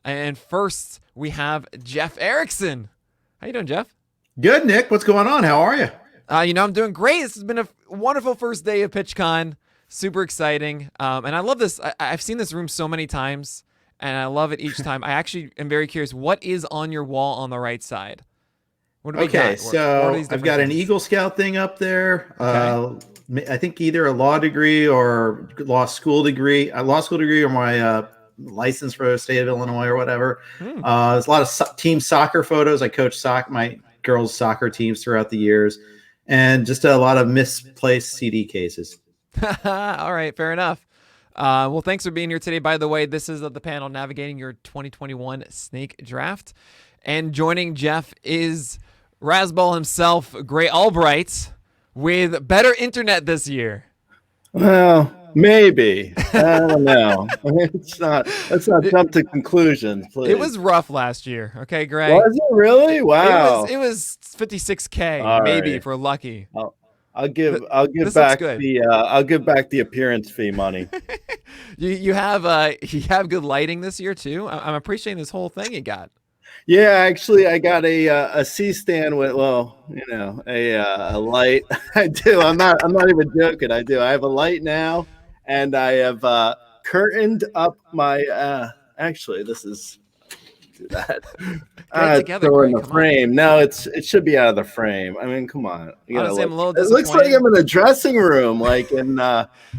And first, we have Jeff Erickson. How you doing, Jeff? Good, Nick. What's going on? How are you? I'm doing great. This has been a wonderful first day of PitchCon. Super exciting. And I love this. I've seen this room so many times, and I love it each time. I actually am very curious. What is on your wall on the right side? What do we got? So I've got an Eagle Scout thing up there. Okay. I think either a law degree or law school degree, or my license for the state of Illinois or whatever. There's a lot of team soccer photos. I coached my girls' soccer teams throughout the years, and just a lot of misplaced CD cases. All right, fair enough. Well, thanks for being here today. By the way, this is the panel navigating your 2021 snake draft. And joining Jeff is Rasball himself, Gray Albright, with better internet this year. Well, maybe. I don't know. Let's not jump to conclusions, please. It was rough last year. Okay, Gray. Was it really? Wow. It was 56K, maybe, for lucky. I'll give back the appearance fee money. you have good lighting this year too. I'm appreciating this whole thing you got. Yeah, actually, I got a C-stand with a light. I do. I'm not even joking. I do. I have a light now, and I have curtained up my. Actually, this is. Do that. Throw in the frame. On. No, it should be out of the frame. I mean, come on. Honestly, I'm a little it looks like I'm in a dressing room,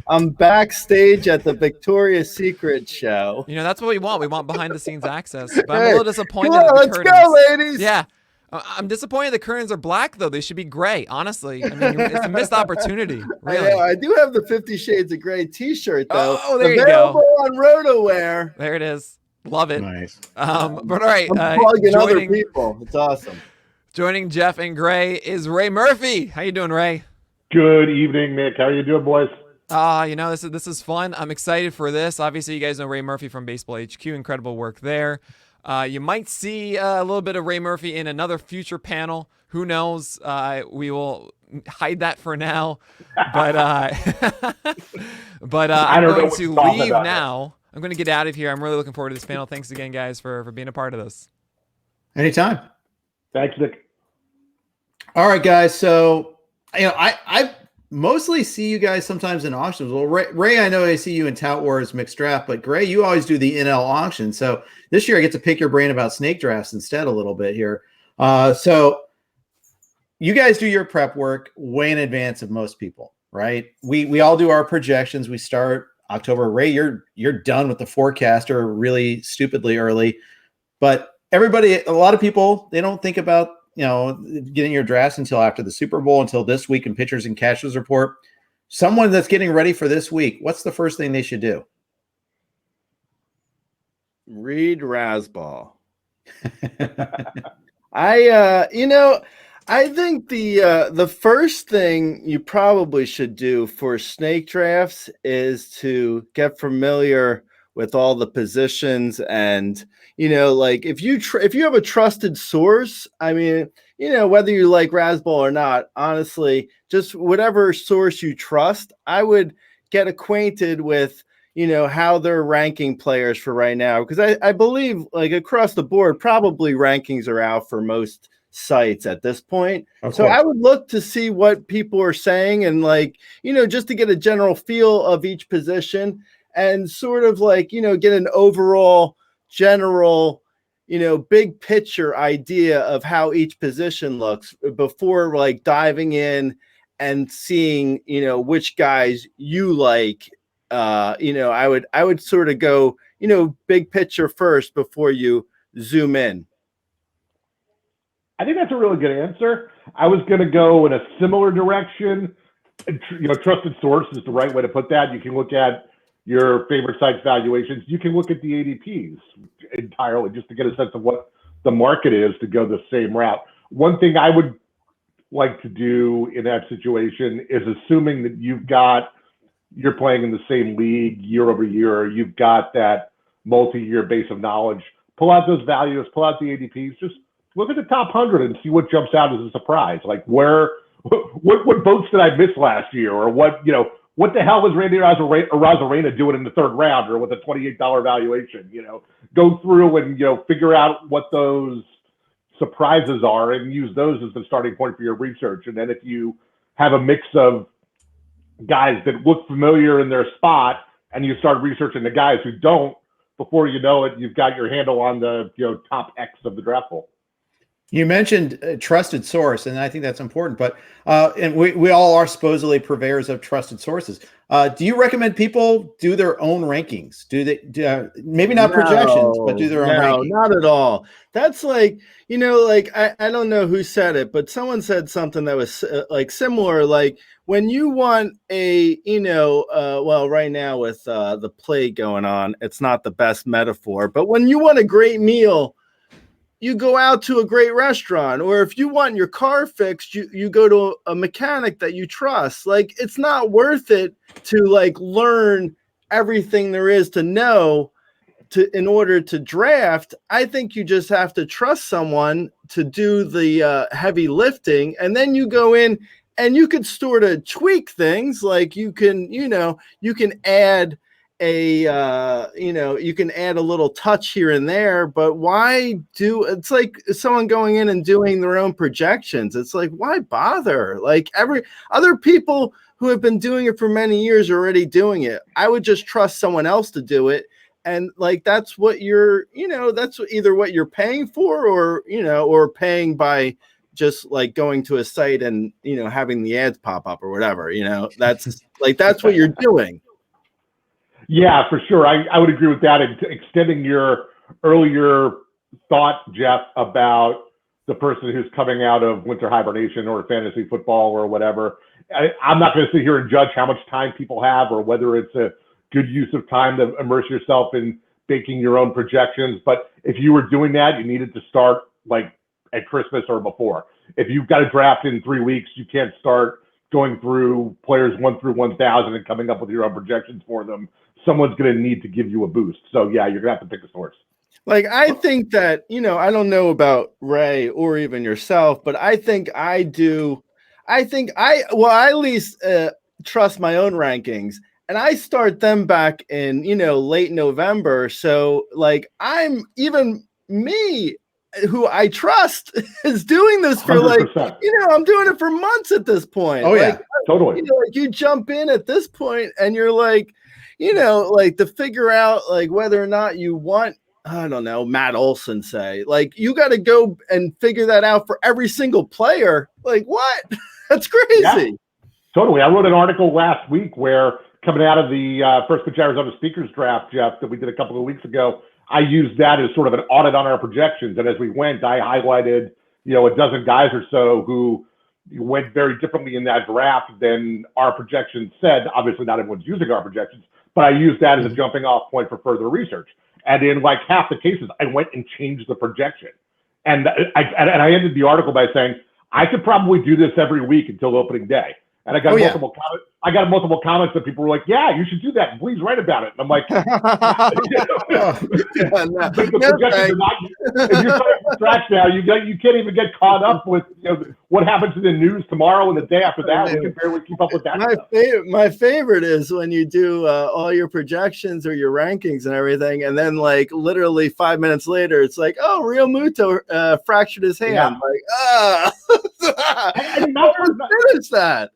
I'm backstage at the Victoria's Secret show. That's what we want. We want behind the scenes access. But I'm a little disappointed. Come on, let's go, ladies. Yeah. I'm disappointed the curtains are black, though. They should be gray, honestly. I mean, it's a missed opportunity. Really. I do have the 50 Shades of Gray t-shirt, though. Oh, there Available you go. on RotoWear. There it is. Love it. Nice. But all right. I'm plugging other people. It's awesome. Joining Jeff and Gray is Ray Murphy. How you doing, Ray? Good evening, Nick. How you doing, boys? This is fun. I'm excited for this. Obviously, you guys know Ray Murphy from Baseball HQ. Incredible work there. You might see a little bit of Ray Murphy in another future panel. Who knows? We will hide that for now. But I'm going to leave now. I'm going to get out of here. I'm really looking forward to this panel. Thanks again, guys, for being a part of this. Anytime. Thanks, Nick. All right, guys. So, I mostly see you guys sometimes in auctions. Well, Ray, I know I see you in Tout Wars mixed draft, but Gray, you always do the NL auction. So this year I get to pick your brain about snake drafts instead a little bit here. So you guys do your prep work way in advance of most people, right? We all do our projections. We start October. Ray, you're done with the forecaster really stupidly early, but a lot of people, they don't think about getting your drafts until after the Super Bowl, until this week in pitchers and catchers report. Someone that's getting ready for this week, what's the first thing they should do? Read Rasball. I think the first thing you probably should do for snake drafts is to get familiar with all the positions, and if you have a trusted source, I mean, whether you like Rasball or not, honestly, just whatever source you trust, I would get acquainted with how they're ranking players for right now, because I believe across the board probably rankings are out for most sites at this point. So I would look to see what people are saying, and just to get a general feel of each position, and sort of get an overall general big picture idea of how each position looks before diving in and seeing which guys you like. I would sort of go big picture first before you zoom in. I think that's a really good answer. I was going to go in a similar direction. Trusted source is the right way to put that. You can look at your favorite site's valuations. You can look at the ADPs entirely just to get a sense of what the market is to go the same route. One thing I would like to do in that situation is, assuming that you're playing in the same league year over year, you've got that multi-year base of knowledge, pull out those values, pull out the ADPs, just look at the top 100 and see what jumps out as a surprise. What votes did I miss last year? Or what the hell was Randy Arozarena doing in the third round, or with a $28 valuation? go through and, figure out what those surprises are and use those as the starting point for your research. And then if you have a mix of guys that look familiar in their spot and you start researching the guys who don't, before you know it, you've got your handle on the top X of the draft pool. You mentioned a trusted source, and I think that's important. But and we all are supposedly purveyors of trusted sources. Do you recommend people do their own rankings? Do they maybe not projections, but do their own rankings? No, not at all. That's like, I don't know who said it, but someone said something that was similar. Like when you want a, well, right now with the plague going on, it's not the best metaphor, but when you want a great meal, you go out to a great restaurant, or if you want your car fixed, you go to a mechanic that you trust. Like, it's not worth it to learn everything there is to know in order to draft. I think you just have to trust someone to do the heavy lifting, and then you go in and you can sort of tweak things. Like you can add you can add a little touch here and there, but it's like someone going in and doing their own projections. It's like, why bother? Like every other people who have been doing it for many years are already doing it. I would just trust someone else to do it. And that's what that's either what you're paying for, or paying by just going to a site and, having the ads pop up or whatever, that's that's what you're doing. Yeah, for sure. I would agree with that. And extending your earlier thought, Jeff, about the person who's coming out of winter hibernation or fantasy football or whatever. I'm not going to sit here and judge how much time people have or whether it's a good use of time to immerse yourself in baking your own projections. But if you were doing that, you needed to start at Christmas or before. If you've got a draft in 3 weeks, you can't start going through players 1 through 1,000 and coming up with your own projections for them. Someone's going to need to give you a boost. So yeah, you're going to have to pick a source. I think that, I don't know about Ray or even yourself, but I think I at least trust my own rankings, and I start them back in, late November. So I'm even me, who I trust, is doing this for 100%. I'm doing it for months at this point. Oh yeah, totally. You jump in at this point and you're to figure out whether or not you want, I don't know, Matt Olson, say, you got to go and figure that out for every single player. What? That's crazy. Yeah, totally. I wrote an article last week where, coming out of the first pitch Arizona speakers draft, Jeff, that we did a couple of weeks ago, I used that as sort of an audit on our projections. And as we went, I highlighted, a dozen guys or so who went very differently in that draft than our projections said. Obviously, not everyone's using our projections, but I used that as a jumping off point for further research. And in half the cases, I went and changed the projection. And I ended the article by saying, I could probably do this every week until opening day. And I got multiple comments. I got multiple comments that people were like, "Yeah, you should do that. Please write about it." And I'm like, the projections are not. If you're starting from scratch now, you can't even get caught up with what happens in the news tomorrow and the day after that. We can barely keep up with that. My favorite is when you do all your projections or your rankings and everything, and then literally 5 minutes later, it's oh, Real Muto fractured his hand. Yeah. And finish that.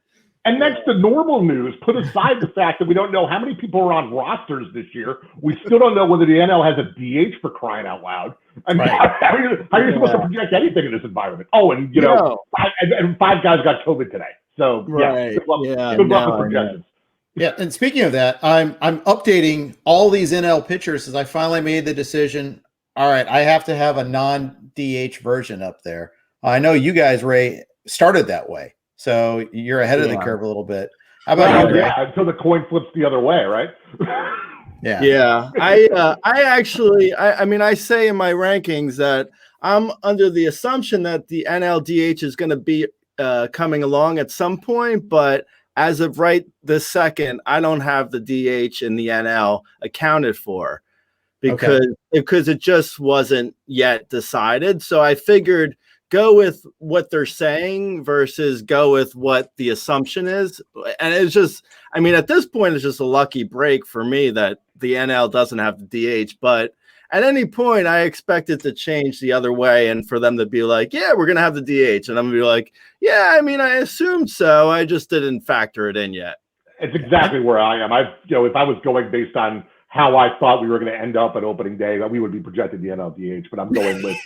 And next to normal news, put aside the fact that we don't know how many people are on rosters this year. We still don't know whether the NL has a DH, for crying out loud. I mean, right. how are you supposed to project anything in this environment? Oh, and five guys got COVID today. So right. Good luck with projections. Yeah, and speaking of that, I'm updating all these NL pitchers as I finally made the decision. All right, I have to have a non-DH version up there. I know you guys, Ray, started that way. So you're ahead of the curve a little bit. How about you, Ray? Yeah, until the coin flips the other way, right? Yeah. I actually say in my rankings that I'm under the assumption that the NLDH is going to be coming along at some point, but as of right this second, I don't have the DH in the NL accounted for because it just wasn't yet decided. So I figured go with what they're saying versus go with what the assumption is. And it's just, at this point, it's just a lucky break for me that the NL doesn't have the DH. But at any point, I expect it to change the other way and for them to be like, yeah, we're going to have the DH. And I'm going to be like, yeah, I mean, I assumed so. I just didn't factor it in yet. It's exactly where I am. If I was going based on how I thought we were going to end up at opening day, that we would be projected the NLDH, but I'm going with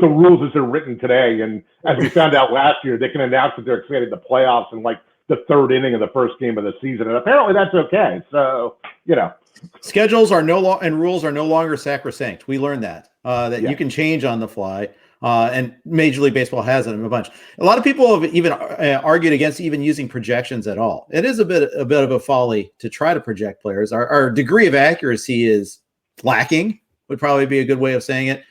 the rules as they're written today. And as we found out last year, they can announce that they're expanding the playoffs in like the third inning of the first game of the season, and apparently that's okay. So schedules are and rules are no longer sacrosanct. We learned that you can change on the fly. And Major League Baseball has it a bunch. A lot of people have even argued against even using projections at all. It is a bit of a folly to try to project players. Our degree of accuracy is lacking, would probably be a good way of saying it.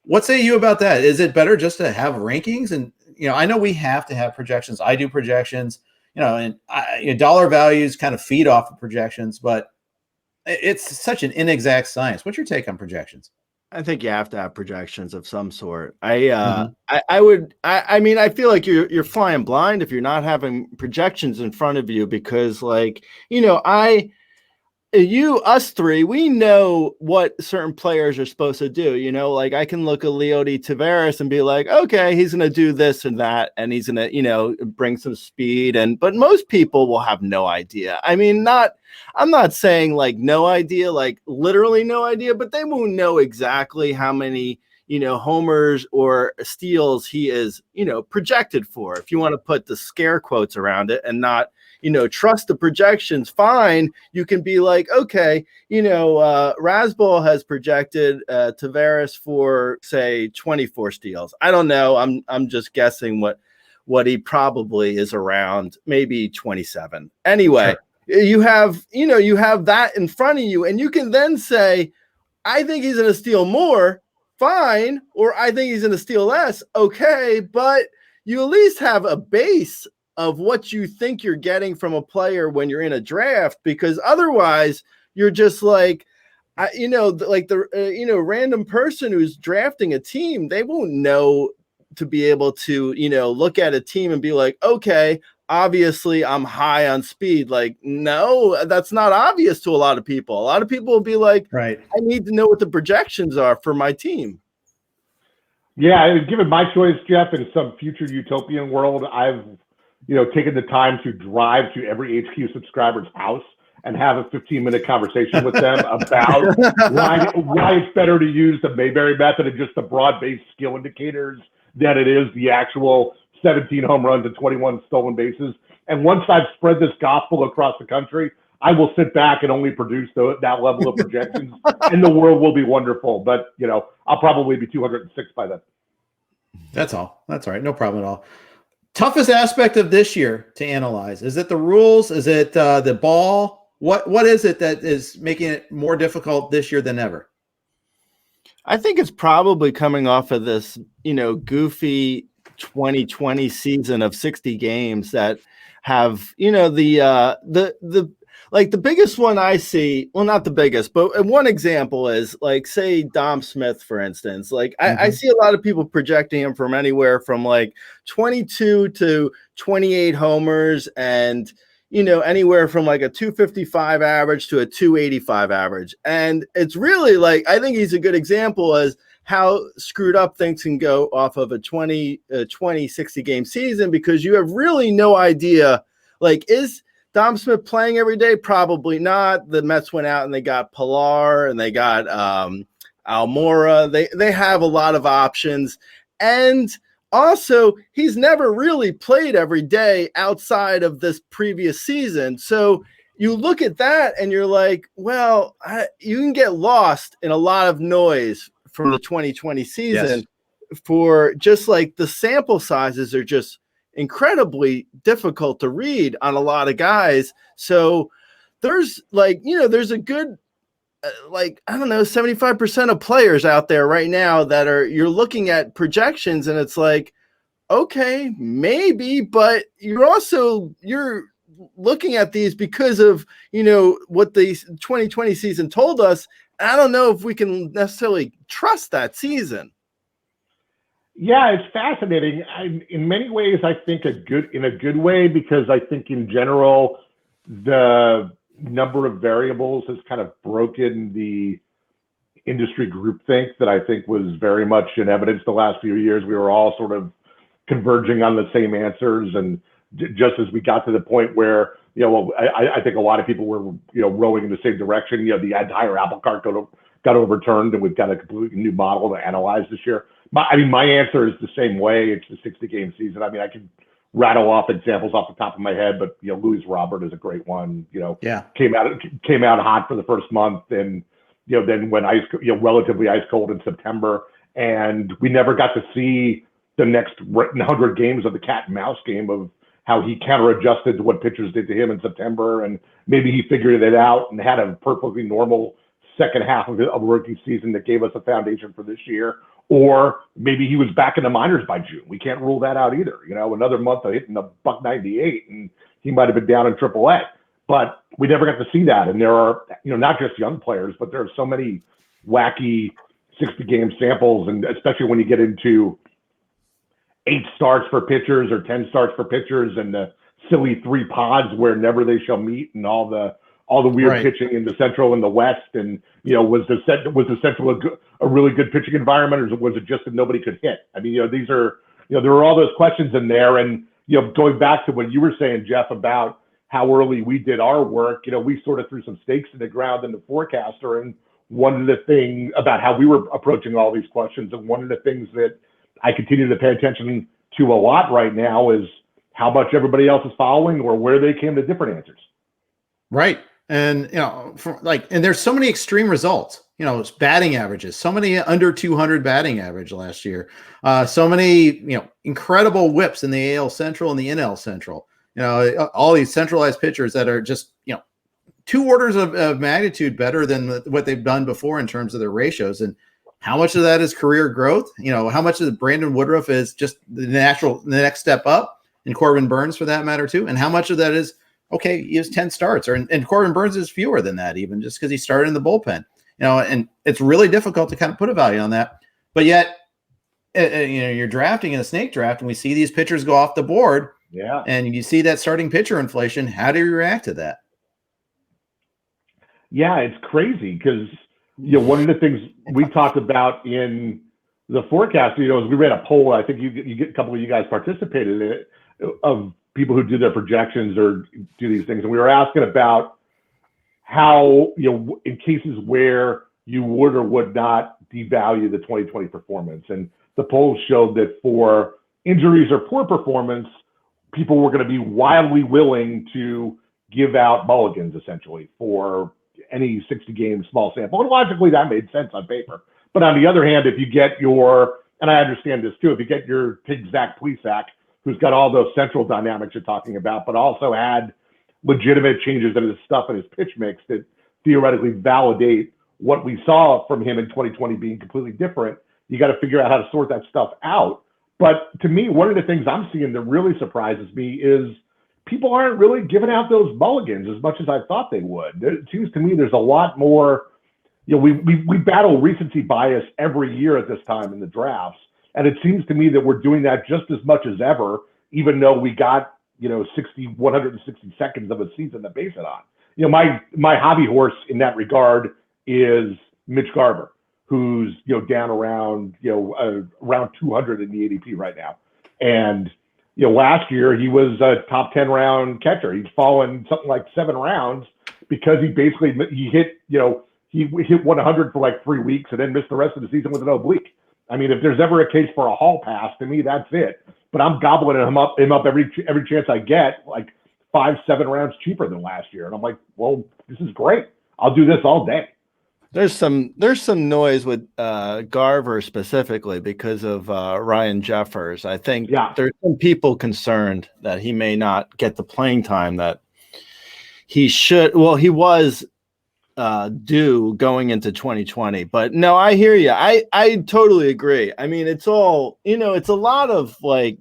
What say you about that? Is it better just to have rankings? And I know we have to have projections. I do projections, and dollar values kind of feed off of projections, but it's such an inexact science. What's your take on projections? I think you have to have projections of some sort. I mean, I feel like you're flying blind if you're not having projections in front of you, because us three, we know what certain players are supposed to do. Like I can look at Leody Taveras and be like, okay, he's going to do this and that, and he's going to, bring some speed. But most people will have no idea. I mean, I'm not saying like no idea, like literally no idea, but they won't know exactly how many, homers or steals he is, projected for. If you want to put the scare quotes around it and not, trust the projections, fine. You can be like, okay, Rasbol has projected Taveras for, say, 24 steals. I don't know. I'm just guessing what he probably is around, maybe 27. Anyway. Sure. You have that in front of you, and you can then say, I think he's going to steal more, fine, or I think he's going to steal less, okay, but you at least have a base of what you think you're getting from a player when you're in a draft, because otherwise you're just like, random person who's drafting a team, they won't know to be able to, look at a team and be like, okay, obviously I'm high on speed. Like, no, that's not obvious to a lot of people. A lot of people will be like, right, I need to know what the projections are for my team. Yeah, given my choice, Jeff, in some future utopian world, I've taken the time to drive to every HQ subscriber's house and have a 15-minute conversation with them about why it's better to use the Mayberry method and just the broad-based skill indicators than it is the actual 17 home runs and 21 stolen bases. And once I've spread this gospel across the country, I will sit back and only produce that level of projections, and the world will be wonderful. But, I'll probably be 206 by then. That's all. That's all right. No problem at all. Toughest aspect of this year to analyze? Is it the rules? Is it the ball? What is it that is making it more difficult this year than ever? I think it's probably coming off of this, goofy 2020 season of 60 games that have, the biggest one I see, well, not the biggest, but one example is like, say, Dom Smith, for instance. Like I see a lot of people projecting him from anywhere from like 22 to 28 homers and, anywhere from like a 255 average to a 285 average. And it's really like, I think he's a good example as how screwed up things can go off of a 60 game season, because you have really no idea, like, is Dom Smith playing every day? Probably not. The Mets went out and they got Pilar and they got Almora. They have a lot of options. And also, he's never really played every day outside of this previous season. So you look at that and you're like, well, you can get lost in a lot of noise from the 2020 season. Yes. For just like the sample sizes are just incredibly difficult to read on a lot of guys. So there's like, there's a good, 75% of players out there right now that you're looking at projections and it's like, okay, maybe, but you're looking at these because of, what the 2020 season told us. I don't know if we can necessarily trust that season. Yeah, it's fascinating. In many ways, I think in a good way, because I think in general, the number of variables has kind of broken the industry groupthink that I think was very much in evidence the last few years. We were all sort of converging on the same answers, and just as we got to the point where, I think a lot of people were, rowing in the same direction. The entire apple cart got overturned, and we've got a completely new model to analyze this year. My answer is the same way. It's the 60-game season. I can rattle off examples off the top of my head, but Louis Robert is a great one. Came out hot for the first month, and then went relatively ice cold in September, and we never got to see the next 100 games of the cat and mouse game of how he counter-adjusted to what pitchers did to him in September, and maybe he figured it out and had a perfectly normal second half of a rookie season that gave us a foundation for this year. Or maybe he was back in the minors by June. We can't rule that out either. Another month of hitting the $198, and he might have been down in AAA. But we never got to see that. And there are, not just young players, but there are so many wacky 60-game samples, and especially when you get into 8 starts for pitchers or 10 starts for pitchers, and the silly 3 pods where never they shall meet, and all the weird pitching in the Central and the West. And was the Central a really good pitching environment, or was it just that nobody could hit? These are there were all those questions in there. And going back to what you were saying, Jeff, about how early we did our work, we sort of threw some stakes in the ground in the forecaster. And one of the things about how we were approaching all these questions, and one of the things that I continue to pay attention to a lot right now, is how much everybody else is following, or where they came to different answers. Right. And, and there's so many extreme results, it's batting averages, so many under 200 batting average last year. So many, incredible whips in the AL Central and the NL Central, all these centralized pitchers that are just, 2 orders of magnitude better than what they've done before in terms of their ratios. And how much of that is career growth? How much of the Brandon Woodruff is just the next step up, and Corbin Burns for that matter too? And how much of that is, okay, he has 10 starts, and Corbin Burns is fewer than that, even just because he started in the bullpen, and it's really difficult to kind of put a value on that. But yet, you're drafting in a snake draft, and we see these pitchers go off the board. Yeah. And you see that starting pitcher inflation. How do you react to that? Yeah, it's crazy because, one of the things we talked about in the forecast, is we ran a poll. I think a couple of you guys participated in it, of people who do their projections or do these things. And we were asking about how, in cases where you would or would not devalue the 2020 performance. And the polls showed that for injuries or poor performance, people were going to be wildly willing to give out mulligans, essentially, for any 60-game small sample. And logically, that made sense on paper. But on the other hand, if you get and I understand this too, if you get take Zach Plesac, who's got all those central dynamics you're talking about, but also add legitimate changes in his stuff and his pitch mix that theoretically validate what we saw from him in 2020 being completely different, you got to figure out how to sort that stuff out. But to me, one of the things I'm seeing that really surprises me is people aren't really giving out those mulligans as much as I thought they would. It seems to me there's a lot more, we battle recency bias every year at this time in the drafts. And it seems to me that we're doing that just as much as ever, even though we got, 160 seconds of a season to base it on. My hobby horse in that regard is Mitch Garber, who's, down around 200 in the ADP right now. And, last year he was a top 10 round catcher. He's fallen something like 7 rounds because he hit 100 for like 3 weeks and then missed the rest of the season with an oblique. If there's ever a case for a hall pass, to me, that's it. But I'm gobbling him up every chance I get, like 5-7 rounds cheaper than last year. And I'm like, well, this is great. I'll do this all day. There's some noise with Garver specifically because of Ryan Jeffers. I think there's some people concerned that he may not get the playing time that he should. Well, he was due going into 2020. But no, I hear you. I totally agree. It's all, it's a lot of like,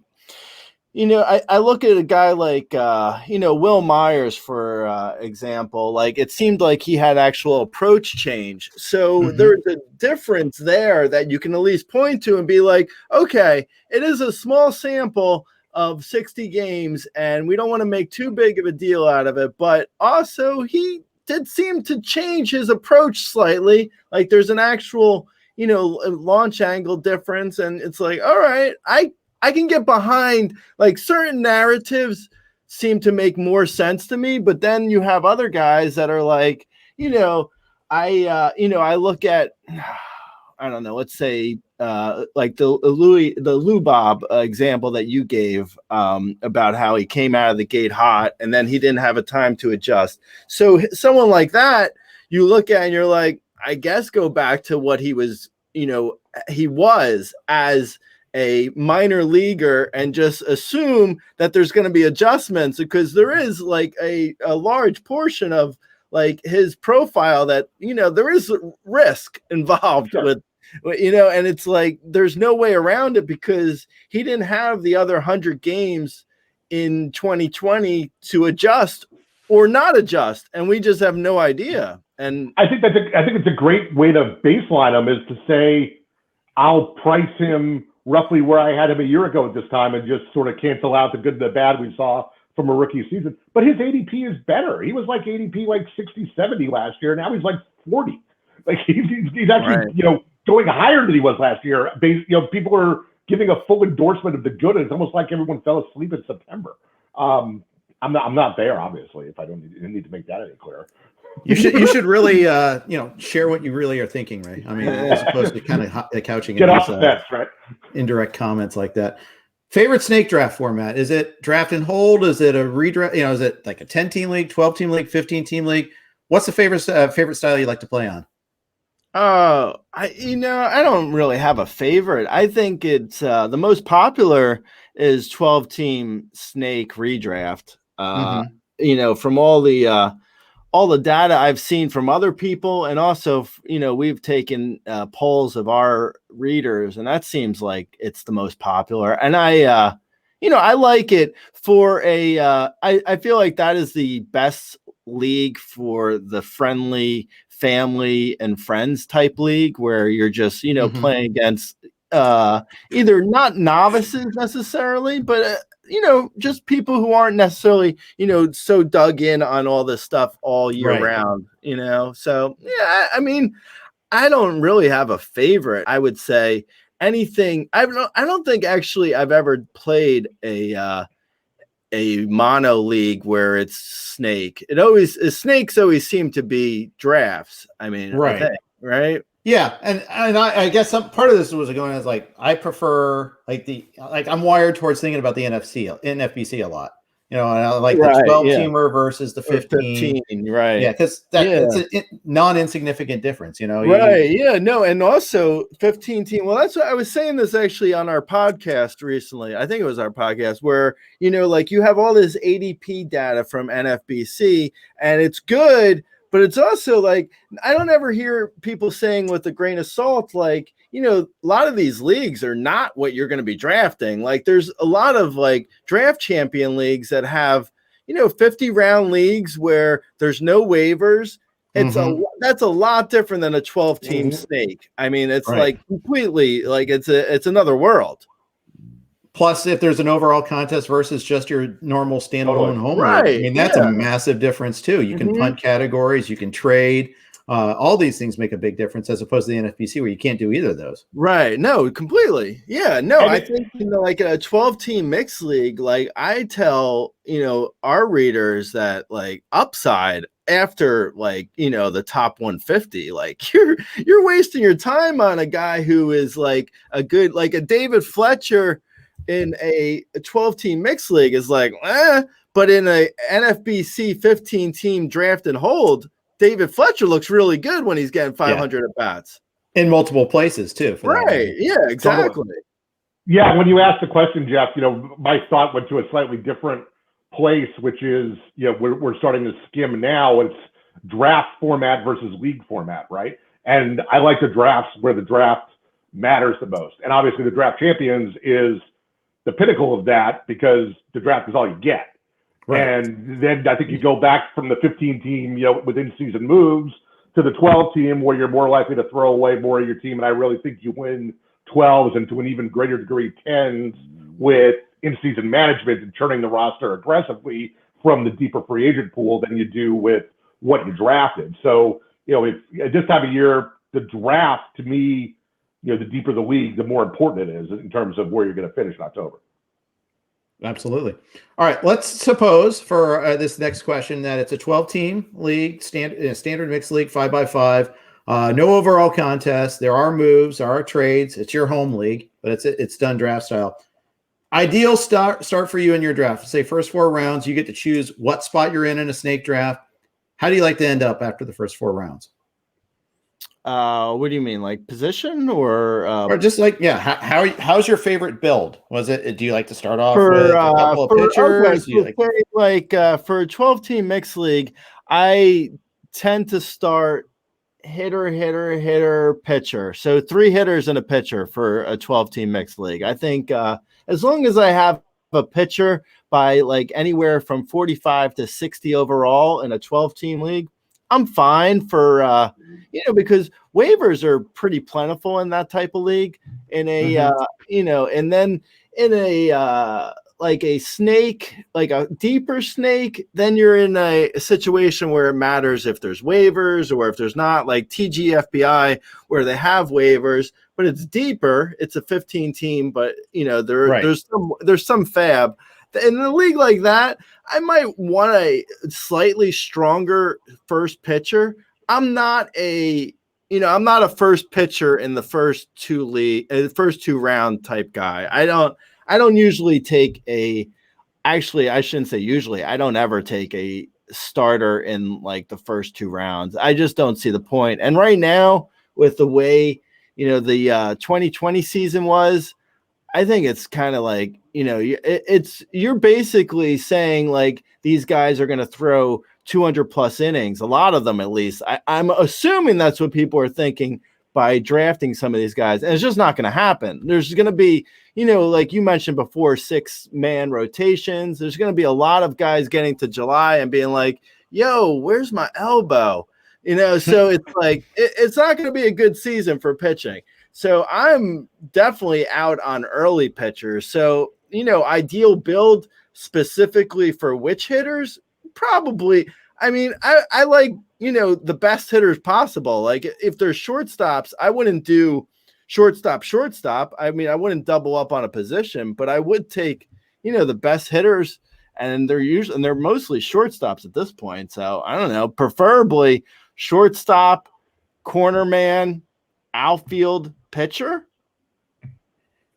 I look at a guy like, Will Myers, for example. Like, it seemed like he had actual approach change. So there's a difference there that you can at least point to and be like, okay, it is a small sample of 60 games, and we don't want to make too big of a deal out of it. But also, he did seem to change his approach slightly. Like there's an actual, launch angle difference. And it's like, all right, I can get behind like certain narratives seem to make more sense to me. But then you have other guys that are like, I look at, I don't know, let's say like the Lou Bob example that you gave about how he came out of the gate hot and then he didn't have a time to adjust. So someone like that, you look at and you're like, I guess go back to what he was, he was as a minor leaguer and just assume that there's going to be adjustments, because there is like a large portion of like his profile that, there is risk involved with, and it's like, there's no way around it because he didn't have the other 100 games in 2020 to adjust or not adjust. And we just have no idea. And I think it's a great way to baseline him, is to say, I'll price him roughly where I had him a year ago at this time and just sort of cancel out the good and the bad we saw from a rookie season. But his ADP is better. He was like ADP like 60, 70 last year. Now he's like 40. Like he's actually, right. Going higher than he was last year. People are giving a full endorsement of the good. It's almost like everyone fell asleep in September. I'm not there, obviously, if I don't need to make that any clearer. You should really, share what you really are thinking, Ray. I mean, as opposed to kind of couching Get in off the fence, right? Indirect comments like that. Favorite snake draft format? Is it draft and hold? Is it a redraft? Is it like a 10-team league, 12-team league, 15-team league? What's the favorite style you like to play on? I don't really have a favorite. I think it's the most popular is 12-team snake redraft. From all the data I've seen from other people, and also, we've taken polls of our readers, and that seems like it's the most popular. And I like it for I feel like that is the best league for the friendly family and friends type league, where you're just, playing against either not novices necessarily, but just people who aren't necessarily, so dug in on all this stuff all year round, So, yeah, I mean, I don't really have a favorite. I would say anything. I don't think actually I've ever played a mono league where it's snake. Snakes always seem to be drafts. I mean, right. I think, right? Yeah, and I guess some part of this was going as like I prefer I'm wired towards thinking about the NFBC a lot. And I like the 12-teamer versus the 15. Right? Yeah, because it's a non-insignificant difference. Right? Yeah. No, and also 15-team. Well, that's what I was saying this actually on our podcast recently. I think it was our podcast where like you have all this ADP data from NFBC, and it's good. But it's also like, I don't ever hear people saying with a grain of salt, like, a lot of these leagues are not what you're going to be drafting. Like there's a lot of like draft champion leagues that have, 50-round leagues where there's no waivers. That's a lot different than a 12-team snake. I mean, it's like completely like it's another world. Plus, if there's an overall contest versus just your normal standalone home, right? I mean, that's a massive difference too. You can punt categories, you can trade. All these things make a big difference as opposed to the NFBC where you can't do either of those. Right. No, completely. Yeah. No, I think, like a 12-team mixed league, like I tell, our readers that like upside after like, the top 150, like you're wasting your time on a guy who is like a good, like a David Fletcher in a 12-team mixed league is like, but in a NFBC 15-team draft and hold, David Fletcher looks really good when he's getting 500 at bats in multiple places too. Right? Yeah, exactly. Yeah, when you asked the question, Jeff, my thought went to a slightly different place, which is, we're starting to skim now. It's draft format versus league format, right? And I like the drafts where the draft matters the most, and obviously the draft champions is the pinnacle of that because the draft is all you get. Right. And then I think you go back from the 15-team, with in-season moves to the 12-team where you're more likely to throw away more of your team. And I really think you win 12s and to an even greater degree 10s with in-season management and turning the roster aggressively from the deeper free agent pool than you do with what you drafted. So, if at this time of year, the draft to me, the deeper the league, the more important it is in terms of where you're going to finish in October. Absolutely. All right. Let's suppose for this next question that it's a 12-team league, standard mixed league, 5x5. No overall contest. There are moves, there are trades. It's your home league, but it's done draft style. Ideal start for you in your draft. Say first 4 rounds, you get to choose what spot you're in a snake draft. How do you like to end up after the first 4 rounds? What do you mean, like position or just like, yeah? How's your favorite build? Was it? Do you like to start off for with a couple of pitchers? Okay, for a 12-team mixed league, I tend to start hitter, pitcher. So 3 hitters and a pitcher for a 12-team mixed league. I think as long as I have a pitcher by like anywhere from 45 to 60 overall in a 12-team league, I'm fine for because waivers are pretty plentiful in that type of league. In a and then in a like a snake, like a deeper snake, then you're in a situation where it matters if there's waivers or if there's not, like TGFBI where they have waivers, but it's deeper. It's a 15-team, but there's some fab. In a league like that, I might want a slightly stronger first pitcher. I'm not a first pitcher in the first 2 round type guy. I don't usually take I shouldn't say usually. I don't ever take a starter in like the first 2 rounds. I just don't see the point. And right now, with the way, the 2020 season was, I think it's kind of like, you're basically saying like these guys are going to throw 200 plus innings, a lot of them at least. I'm assuming that's what people are thinking by drafting some of these guys. And it's just not going to happen. There's going to be, like you mentioned before, 6-man rotations. There's going to be a lot of guys getting to July and being like, yo, where's my elbow? So it's like, it's not going to be a good season for pitching. So I'm definitely out on early pitchers. So, ideal build specifically for which hitters? Probably. I mean, I like, the best hitters possible. Like if there's shortstops, I wouldn't do shortstop. I mean, I wouldn't double up on a position, but I would take, the best hitters, and they're mostly shortstops at this point. So I don't know, preferably shortstop, corner man, outfield, pitcher.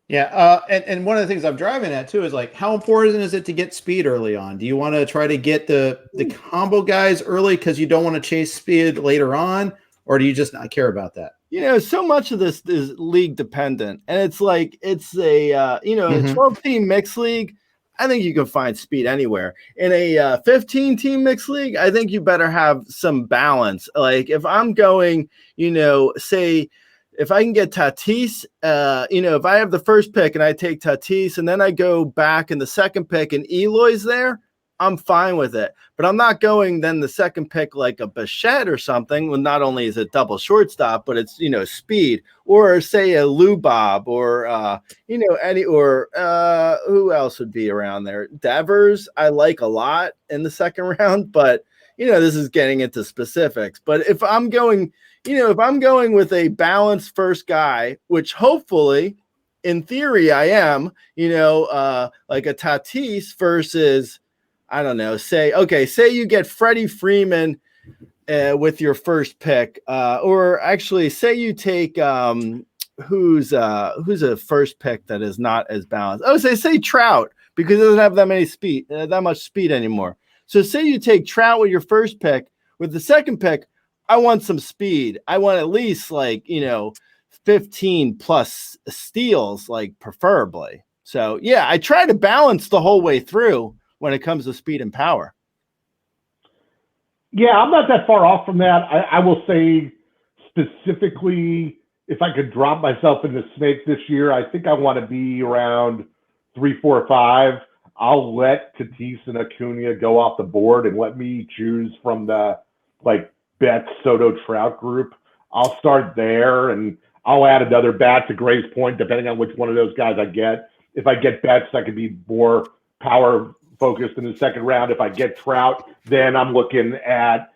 Yeah, and one of the things I'm driving at too is like, how important is it to get speed early on? Do you want to try to get the combo guys early because you don't want to chase speed later on, or do you just not care about that? So much of this is league dependent, and it's like it's a a 12-team mixed league. I think you can find speed anywhere. In a 15-team mixed league, I think you better have some balance. Like if I'm going, say, if I can get Tatis, if I have the first pick and I take Tatis and then I go back in the second pick and Eloy's there, I'm fine with it. But I'm not going then the second pick like a Bichette or something. Well, not only is it double shortstop, but it's, speed. Or say a Lou Bob or, who else would be around there? Devers, I like a lot in the second round, but, this is getting into specifics. But if I'm going with a balanced first guy, which hopefully in theory I am, like a Tatis versus, I don't know, say you get Freddie Freeman with your first pick, or actually say you take who's a first pick that is not as balanced. Oh, say Trout, because he doesn't have that much speed anymore. So say you take Trout with your first pick. With the second pick, I want some speed. I want at least 15 plus steals, like preferably. So yeah, I try to balance the whole way through when it comes to speed and power. Yeah, I'm not that far off from that. I will say specifically, if I could drop myself into snake this year, I think I want to be around 3, 4, 5. I'll let Tatis and Acuna go off the board and let me choose from the Betts, Soto, Trout group. I'll start there and I'll add another bat to Gray's point, depending on which one of those guys I get. If I get Betts, I could be more power focused in the second round. If I get Trout, then I'm looking at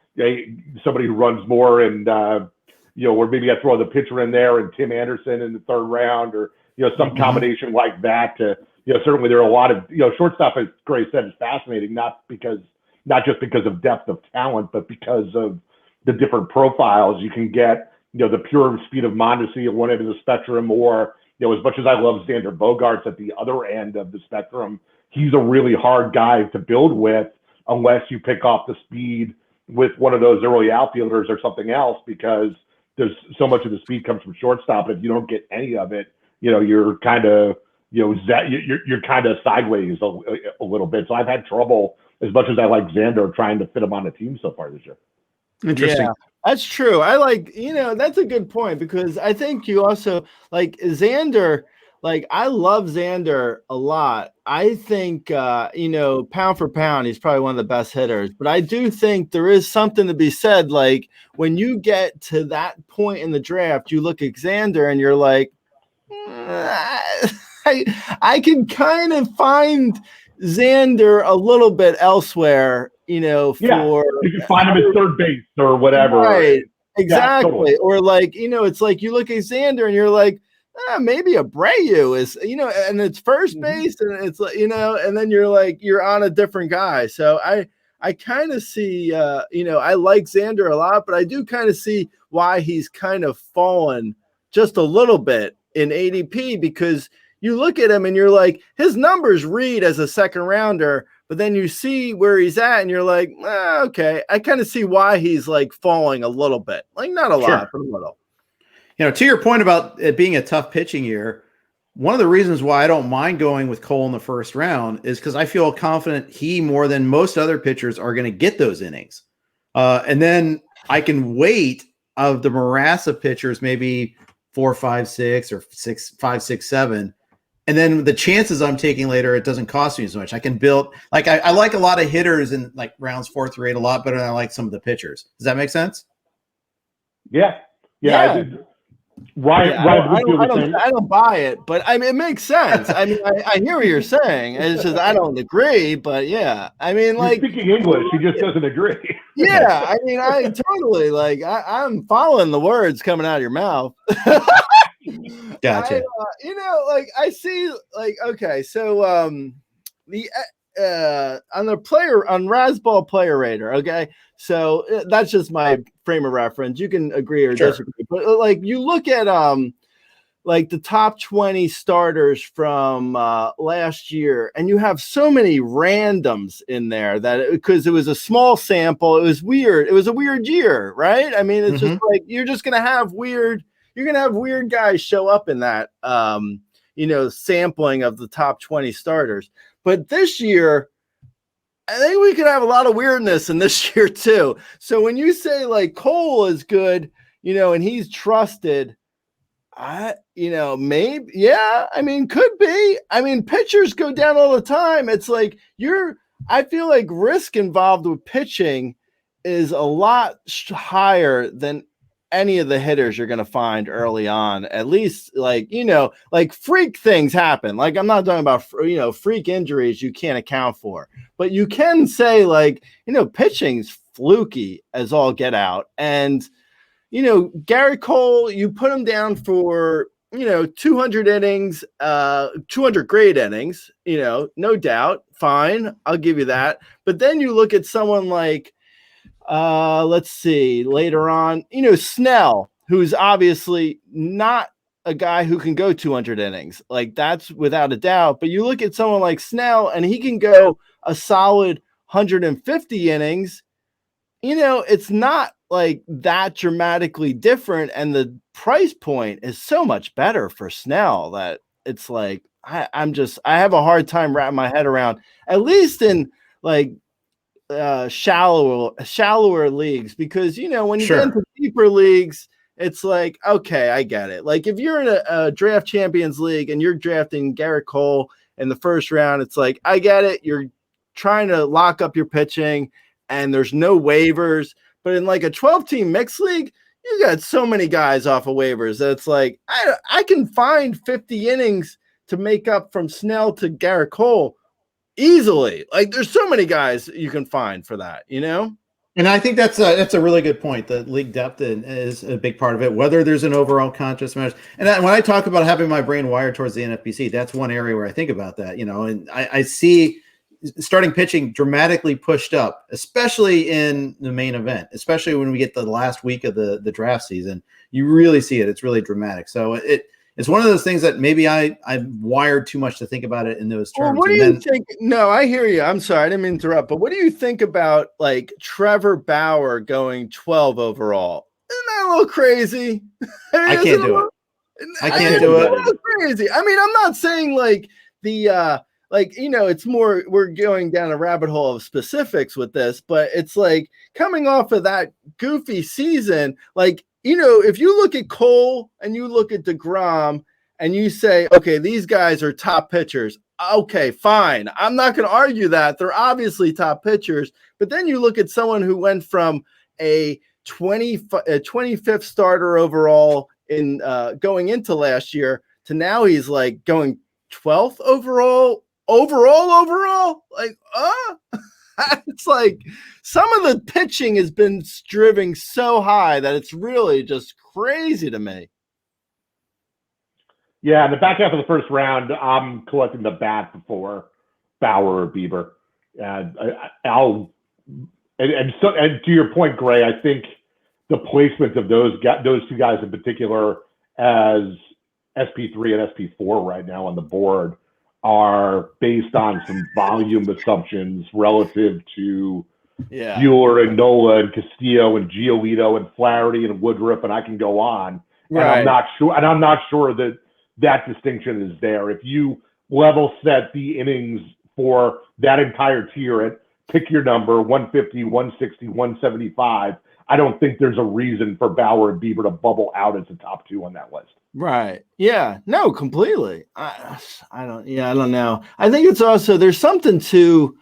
somebody who runs more, and or maybe I throw the pitcher in there and Tim Anderson in the third round, or some combination like that. Certainly there are a lot of shortstop, as Gray said, is fascinating, not just because of depth of talent, but because of the different profiles you can get. The pure speed of Mondesi at one end of the spectrum, or as much as I love Xander Bogaerts at the other end of the spectrum, he's a really hard guy to build with unless you pick off the speed with one of those early outfielders or something else, because there's so much of the speed comes from shortstop. If you don't get any of it, you're kind of you're kind of sideways a little bit. So I've had trouble, as much as I like Xander, trying to fit him on a team so far this year. Interesting. Yeah, that's true. I like, that's a good point, because I think you also like Xander. Like, I love Xander a lot. I think, pound for pound, he's probably one of the best hitters. But I do think there is something to be said. Like, when you get to that point in the draft, you look at Xander and you're like, I can kind of find Xander a little bit elsewhere, for you can find him at third base or whatever. Right. Exactly. Yeah, totally. Or like, it's like you look at Xander and you're like, maybe Abreu is, and it's first base, and it's like, and then you're like, you're on a different guy. So I kind of see, I like Xander a lot, but I do kind of see why he's kind of fallen just a little bit in ADP, because you look at him and you're like, his numbers read as a second rounder, but then you see where he's at and you're like, okay, I kind of see why he's like falling a little bit, like not a lot, but a little. To your point about it being a tough pitching year, one of the reasons why I don't mind going with Cole in the first round is because I feel confident he, more than most other pitchers, are going to get those innings. And then I can wait of the morass of pitchers, maybe 4, 5, 6, or 6, 5, 6, 7. And then the chances I'm taking later, it doesn't cost me as much. I can build, like, I like a lot of hitters in like rounds 4 through 8 a lot better than I like some of the pitchers. Does that make sense? Yeah. I don't buy it, but I mean, it makes sense. I mean, I hear what you're saying. It's just, I don't agree, but yeah, I mean, like, you're speaking English, he just doesn't agree. Yeah, I mean, I totally I'm following the words coming out of your mouth. Gotcha. I see, like, okay, so on Razzball Player Rater, okay, so that's just my frame of reference. You can agree or disagree, but like, you look at like the top 20 starters from last year, and you have so many randoms in there that because it was a small sample, it was weird. It was a weird year, right? I mean, it's just like you're going to have weird guys show up in that sampling of the top 20 starters. But this year, I think we could have a lot of weirdness in this year too. So when you say like Cole is good, and he's trusted, maybe, yeah, I mean, could be. I mean, pitchers go down all the time. It's like I feel like risk involved with pitching is a lot higher than any of the hitters you're going to find early on. At least, like, like freak things happen. Like, I'm not talking about, freak injuries you can't account for, but you can say, like, pitching's fluky as all get out. And, Garrett Cole, you put him down for, 200 innings, 200 great innings, no doubt. Fine. I'll give you that. But then you look at someone like, let's see, later on, Snell, who's obviously not a guy who can go 200 innings. Like, that's without a doubt. But you look at someone like Snell, and he can go a solid 150 innings. It's not like that dramatically different. And the price point is so much better for Snell that it's like, I have a hard time wrapping my head around, at least in like, shallower leagues, because when you get into deeper leagues, it's like, okay, I get it. Like, if you're in a draft champions league and you're drafting Garrett Cole in the first round, it's like, I get it. You're trying to lock up your pitching and there's no waivers. But in like a 12-team mixed league, you got so many guys off of waivers that it's like, I can find 50 innings to make up from Snell to Garrett Cole easily. Like, there's so many guys you can find for that, And I think that's a really good point. The league depth is a big part of it, whether there's an overall conscious measure. And when I talk about having my brain wired towards the NFBC, that's one area where I think about that, and I see starting pitching dramatically pushed up, especially in the main event, especially when we get the last week of the draft season. You really see it. It's really dramatic. So it's one of those things that maybe I'm wired too much to think about it in those terms. Well, what do you think? No, I hear you. I'm sorry, I didn't mean to interrupt. But what do you think about like Trevor Bauer going 12 overall? Isn't that a little crazy? I can't do it. I can't do it. A little crazy. I mean, I'm not saying like it's more we're going down a rabbit hole of specifics with this, but it's like coming off of that goofy season, like. If you look at Cole and you look at DeGrom and you say, okay, these guys are top pitchers. Okay, fine. I'm not going to argue that. They're obviously top pitchers. But then you look at someone who went from a 25th starter overall in going into last year to now he's like going 12th overall. Like, it's like some of the pitching has been driven so high that it's really just crazy to me. Yeah, in the back half of the first round, I'm collecting the bat before Bauer or Bieber. And to your point, Gray, I think the placement of those two guys in particular as SP3 and SP4 right now on the board are based on some volume assumptions relative to Bueller and Nola and Castillo and Giolito and Flaherty and Woodruff, and I can go on. Right. And I'm not sure that distinction is there. If you level set the innings for that entire tier at pick your number, 150, 160, 175, I don't think there's a reason for Bauer and Bieber to bubble out as the top two on that list. Right. Yeah. No, completely. I don't know. I think it's also, there's something to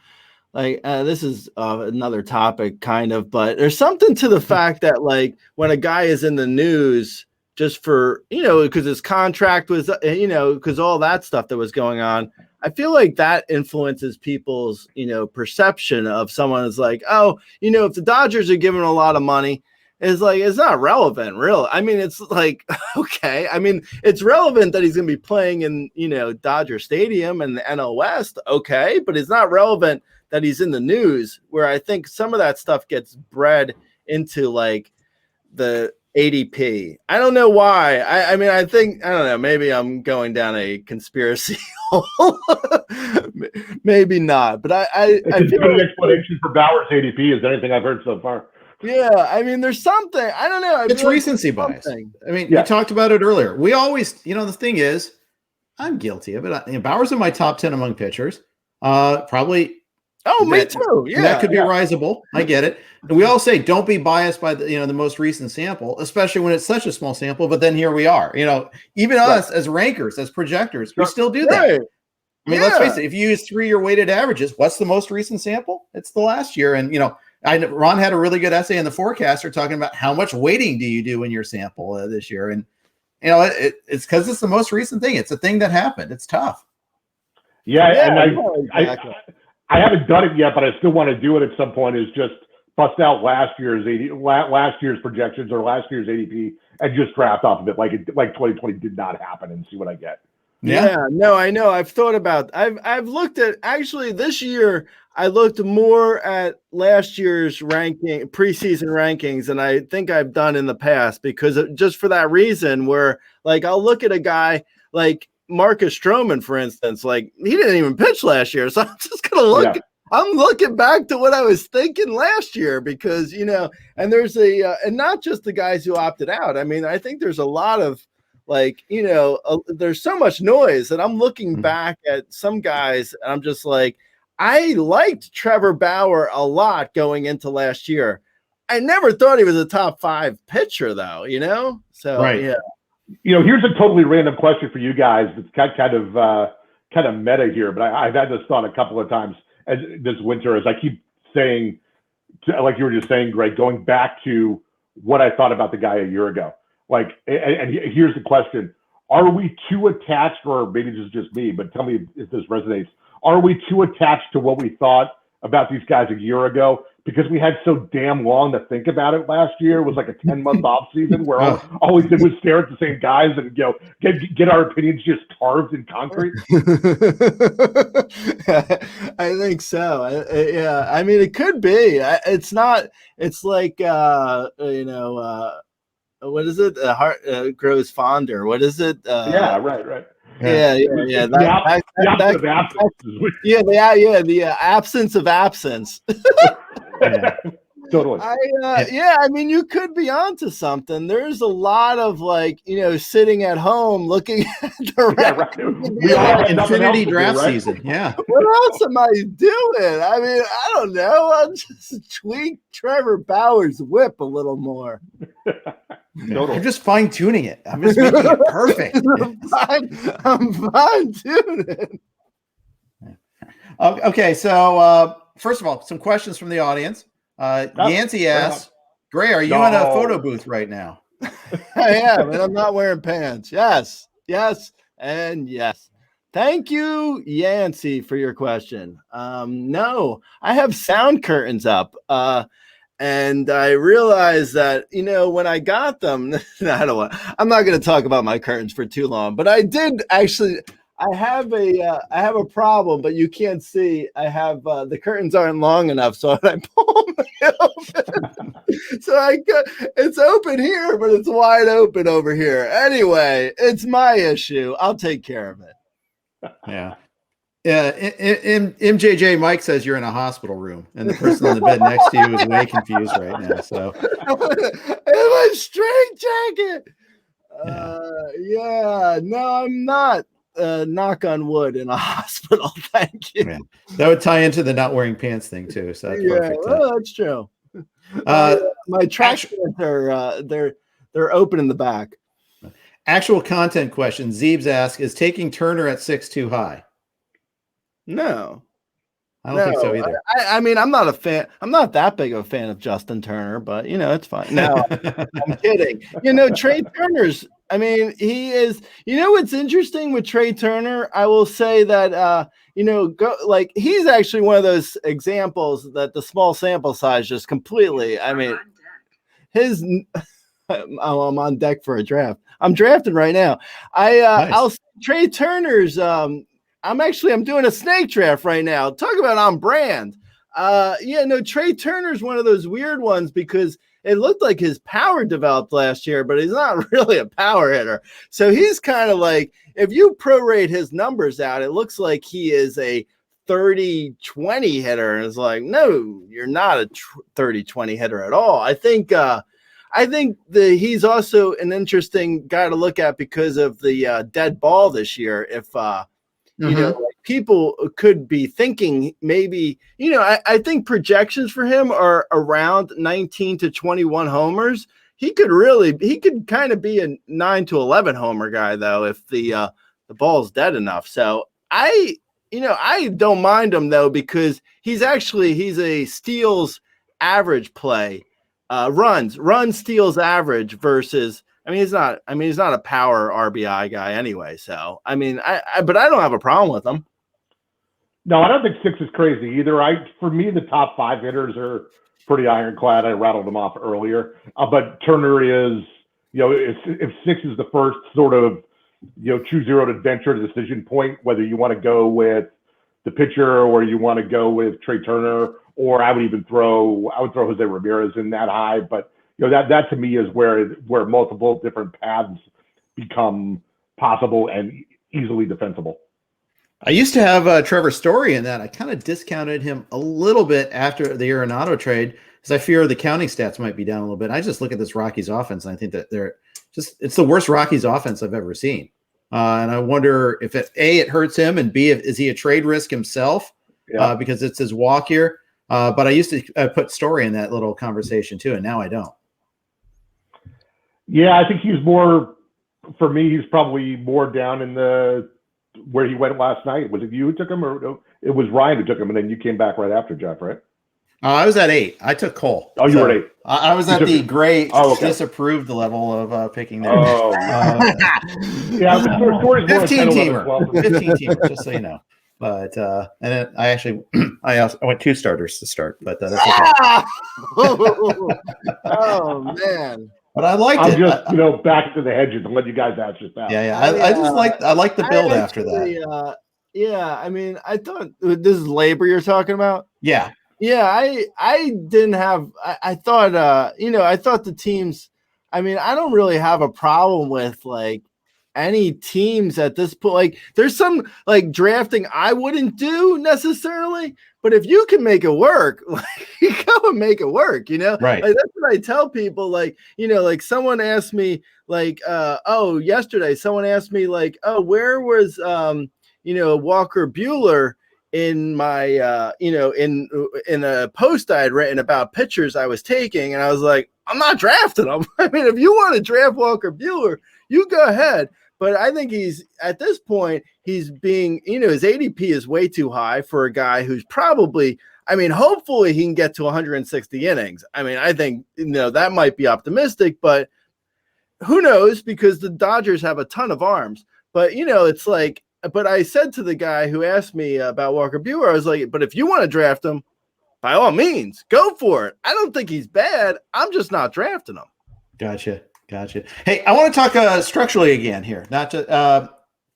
like, this is another topic kind of, but there's something to the fact that like when a guy is in the news just for, because his contract was, because all that stuff that was going on, I feel like that influences people's, perception of someone is like, oh, if the Dodgers are giving a lot of money, it's like, it's not relevant, really. I mean, it's like, okay. I mean, it's relevant that he's going to be playing in, Dodger Stadium and the NL West. Okay. But it's not relevant that he's in the news, where I think some of that stuff gets bred into like the ADP. I don't know why. I mean, I don't know. Maybe I'm going down a conspiracy hole. Maybe not. But I feel like explanation for Bauer's ADP is anything I've heard so far. Yeah, I mean, there's something. I don't know. It's recency bias. I mean, we talked about it earlier. We always, the thing is, I'm guilty of it. Bauer's in my top 10 among pitchers. Probably. Oh, me too. Yeah, that could be risable. I get it. And we all say don't be biased by the most recent sample, especially when it's such a small sample. But then here we are. Even us as rankers, as projectors, we still do that. Right. I mean, let's face it. If you use 3-year weighted averages, what's the most recent sample? It's the last year, and Ron had a really good essay in the Forecaster talking about how much weighting do you do in your sample this year. And, it's because it's the most recent thing. It's a thing that happened. It's tough. Yeah. And I haven't done it yet, but I still want to do it at some point, is just bust out last year's projections or last year's ADP and just draft off of it. Like 2020 did not happen, and see what I get. Yeah, no, I know. I've thought about, I've looked at, actually this year, I looked more at last year's preseason rankings than I think I've done in the past, because just for that reason, where like, I'll look at a guy like Marcus Stroman, for instance, like he didn't even pitch last year. So I'm just going to look, I'm looking back to what I was thinking last year, because, and there's and not just the guys who opted out. I mean, I think there's a lot of, like, there's so much noise that I'm looking back at some guys and I'm just like, I liked Trevor Bauer a lot going into last year. I never thought he was a top 5 pitcher though, So, right. Yeah. Here's a totally random question for you guys. It's kind of meta here, but I've had this thought a couple of times this winter, as I keep saying, like you were just saying, Greg, going back to what I thought about the guy a year ago. Like, and here's the question: are we too attached, or maybe this is just me, but tell me if this resonates? Are we too attached to what we thought about these guys a year ago because we had so damn long to think about it last year. It was like a 10-month off season where all we did was stare at the same guys and get our opinions just carved in concrete. I think so. Yeah, I mean, it could be. It's not. It's like what is it? Heart grows fonder. What is it? Yeah, right. Yeah. The opposite of absence. The absence of absence. Yeah. Totally. I mean, you could be onto something. There's a lot of sitting at home looking at the Infinity draft season. Yeah. What else am I doing? I mean, I don't know. I'll just tweak Trevor Bauer's whip a little more. Totally. I'm just fine tuning it. I'm just making it perfect. I'm fine tuning. Okay, so first of all, some questions from the audience. Yancey asks, Gray, are you in a photo booth right now? I am, and I'm not wearing pants. Yes, and yes. Thank you, Yancey, for your question. No, I have sound curtains up. And I realized that, when I got them, I'm not going to talk about my curtains for too long, but I did actually. I have a problem, but you can't see. I have the curtains aren't long enough, so I pull them open. It's open here, but it's wide open over here. Anyway, it's my issue. I'll take care of it. Yeah. MJJ Mike says you're in a hospital room, and the person on the bed next to you is way confused right now. So, in my straight jacket. No, I'm not. Knock on wood, in a hospital. Thank you. Yeah. That would tie into the not wearing pants thing too. So that's perfect. Well, that's true. My track pants are they're open in the back. Actual content question. Zeebs asks, is taking Turner at 6 too high? No. I don't think so either. I mean, I'm not a fan. I'm not that big of a fan of Justin Turner, but it's fine. No, I'm kidding. Trey Turner's. I mean, he is. What's interesting with Trey Turner? I will say that he's actually one of those examples that the small sample size just completely. I mean, I'm on deck for a draft. I'm drafting right now. Nice. I'll say Trey Turner's. I'm doing a snake draft right now. Talk about on brand. Trey Turner's one of those weird ones because it looked like his power developed last year, but he's not really a power hitter. So he's kind of like, if you prorate his numbers out, it looks like he is a 30-20 hitter. And it's like, no, you're not a 30-20 hitter at all. I think he's also an interesting guy to look at because of the dead ball this year. If people could be thinking maybe, I think projections for him are around 19 to 21 homers. He could kind of be a 9 to 11 homer guy though, if the ball's dead enough. So I don't mind him though, because he's a steals average play, run steals average versus, he's not a power RBI guy anyway. So, but I don't have a problem with him. No, I don't think 6 is crazy either. For me, the top 5 hitters are pretty ironclad. I rattled them off earlier. But Turner is, if 6 is the first sort of, choose your own adventure decision point, whether you want to go with the pitcher or you want to go with Trey Turner, or I would throw Jose Ramirez in that high. But that to me is where multiple different paths become possible and easily defensible. I used to have Trevor Story in that. I kind of discounted him a little bit after the Arenado trade because I fear the counting stats might be down a little bit. I just look at this Rockies offense and I think that it's the worst Rockies offense I've ever seen. And I wonder if it hurts him, and B, is he a trade risk himself because it's his walk here. But I used to put Story in that little conversation too, and now I don't. Yeah, I think he's more, for me, he's probably more down in where he went last night. Was it you who took him, or it was Ryan who took him, and then you came back right after, Jeff, right? I was at 8. I took Cole. Oh, you were at 8. I was at the great disapproved level of picking there. Oh, yeah. 15 teamer, 15 teamer, just so you know. But and then I actually I went 2 starters to start, but that's okay. Oh man. But I liked I'm it. just, back into the hedges and let you guys ask yourself. Yeah. I like the build after that. Yeah, I mean, I thought this is labor you're talking about. Yeah. Yeah, I didn't have. I thought I thought the teams. I mean, I don't really have a problem with like any teams at this point. Like, there's some like drafting I wouldn't do necessarily, but if you can make it work, like you go and make it work. Right. Like, that's what I tell people. Like, like someone asked me, like, yesterday someone asked me, like, oh, where was Walker Buehler in my in a post I had written about pitchers I was taking, and I was like, I'm not drafting him. I mean, if you want to draft Walker Buehler, you go ahead. But I think he's at this point, he's being, his ADP is way too high for a guy who's probably, I mean, hopefully he can get to 160 innings. I mean, I think, that might be optimistic, but who knows, because the Dodgers have a ton of arms. But, it's like, but I said to the guy who asked me about Walker Buehler, I was like, but if you want to draft him, by all means, go for it. I don't think he's bad. I'm just not drafting him. Gotcha. Hey, I want to talk structurally again here, not to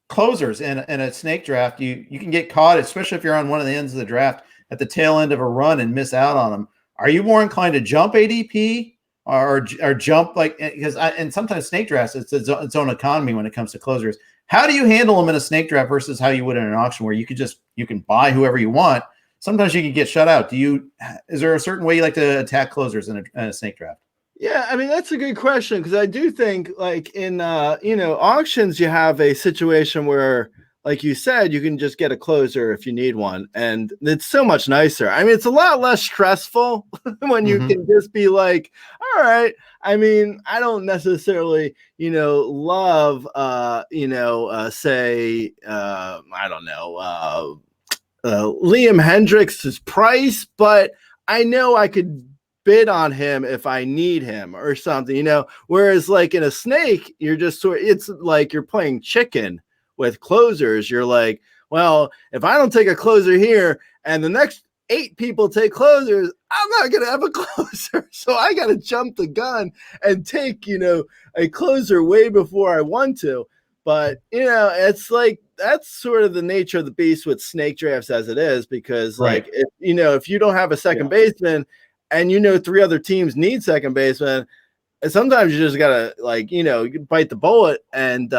closers in a snake draft. You can get caught, especially if you're on one of the ends of the draft at the tail end of a run and miss out on them. Are you more inclined to jump ADP or jump and sometimes snake drafts, it's its own economy when it comes to closers. How do you handle them in a snake draft versus how you would in an auction where you can buy whoever you want? Sometimes you can get shut out. Is there a certain way you like to attack closers in a snake draft? Yeah, I mean, that's a good question, because I do think, like, in auctions, you have a situation where, like you said, you can just get a closer if you need one, and it's so much nicer. I mean, it's a lot less stressful when you can just be like, all right. I mean, I don't necessarily, love, say, I don't know, Liam Hendricks' price, but I know I could bid on him if I need him or something, whereas like in a snake, you're just it's like you're playing chicken with closers. You're like, well, if I don't take a closer here and the next 8 people take closers, I'm not going to have a closer. So I got to jump the gun and take, a closer way before I want to. But, it's like, that's sort of the nature of the beast with snake drafts as it is, because like, if you don't have a second baseman, and 3 other teams need second baseman, and sometimes you just gotta bite the bullet and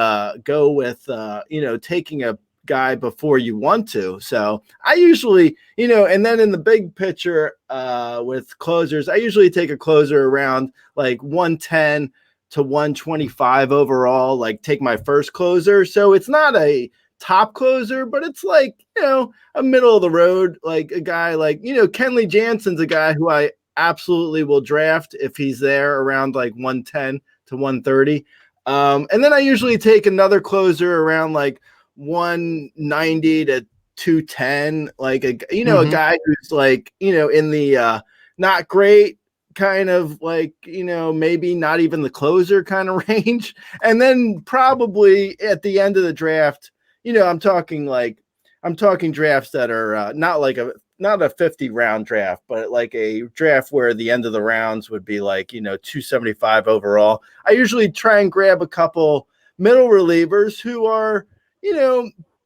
go with taking a guy before you want to. So I usually and then in the big picture with closers, I usually take a closer around like 110 to 125 overall, like take my first closer. So it's not a top closer, but it's like, a middle of the road, like a guy like, Kenley Jansen's a guy who I absolutely will draft if he's there around like 110 to 130. And then I usually take another closer around like 190 to 210, like a guy who's like, in the not great kind of like, maybe not even the closer kind of range. And then probably at the end of the draft, I'm talking drafts that are not a 50 round draft, but like a draft where the end of the rounds would be like, 275 overall. I usually try and grab a couple middle relievers who are,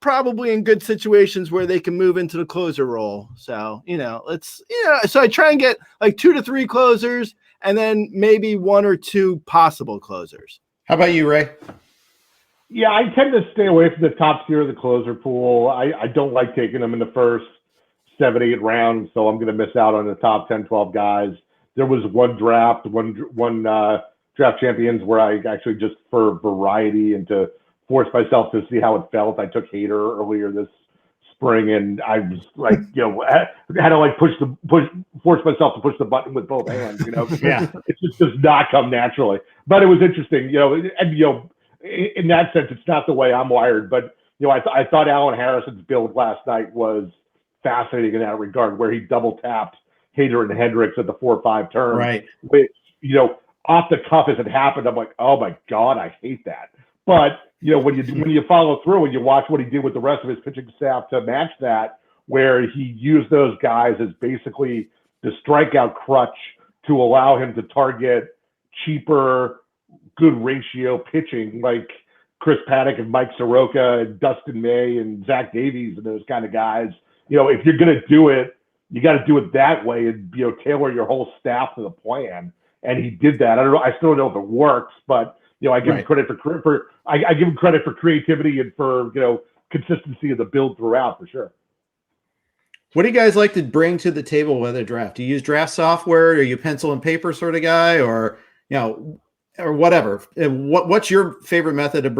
probably in good situations where they can move into the closer role. So, so I try and get like 2 to 3 closers and then maybe 1 or 2 possible closers. How about you, Ray? Yeah, I tend to stay away from the top tier of the closer pool. I don't like taking them in the first 7, 8 rounds, so I'm going to miss out on the top 10, 12 guys. There was one draft champions where I actually, just for variety and to force myself to see how it felt, I took Hader earlier this spring, and I was like, had to like force myself to push the button with both hands, Yeah. It just does not come naturally. But it was interesting, and in that sense, it's not the way I'm wired, but I thought Alan Harrison's build last night was fascinating in that regard, where he double tapped Hader and Hendricks at the 4-5 turn, Right. which off the cuff as it happened, I'm like, oh my god, I hate that. But when you follow through and you watch what he did with the rest of his pitching staff to match that, where he used those guys as basically the strikeout crutch to allow him to target cheaper, good ratio pitching like Chris Paddock and Mike Soroka and Dustin May and Zach Davies and those kind of guys. If you're going to do it, you got to do it that way and tailor your whole staff to the plan. And he did that. I don't know. I still don't know if it works, but I give him credit for I give him credit for creativity and for consistency of the build throughout for sure. What do you guys like to bring to the table with a draft? Do you use draft software? Are you pencil and paper sort of guy, or or whatever? What's your favorite method of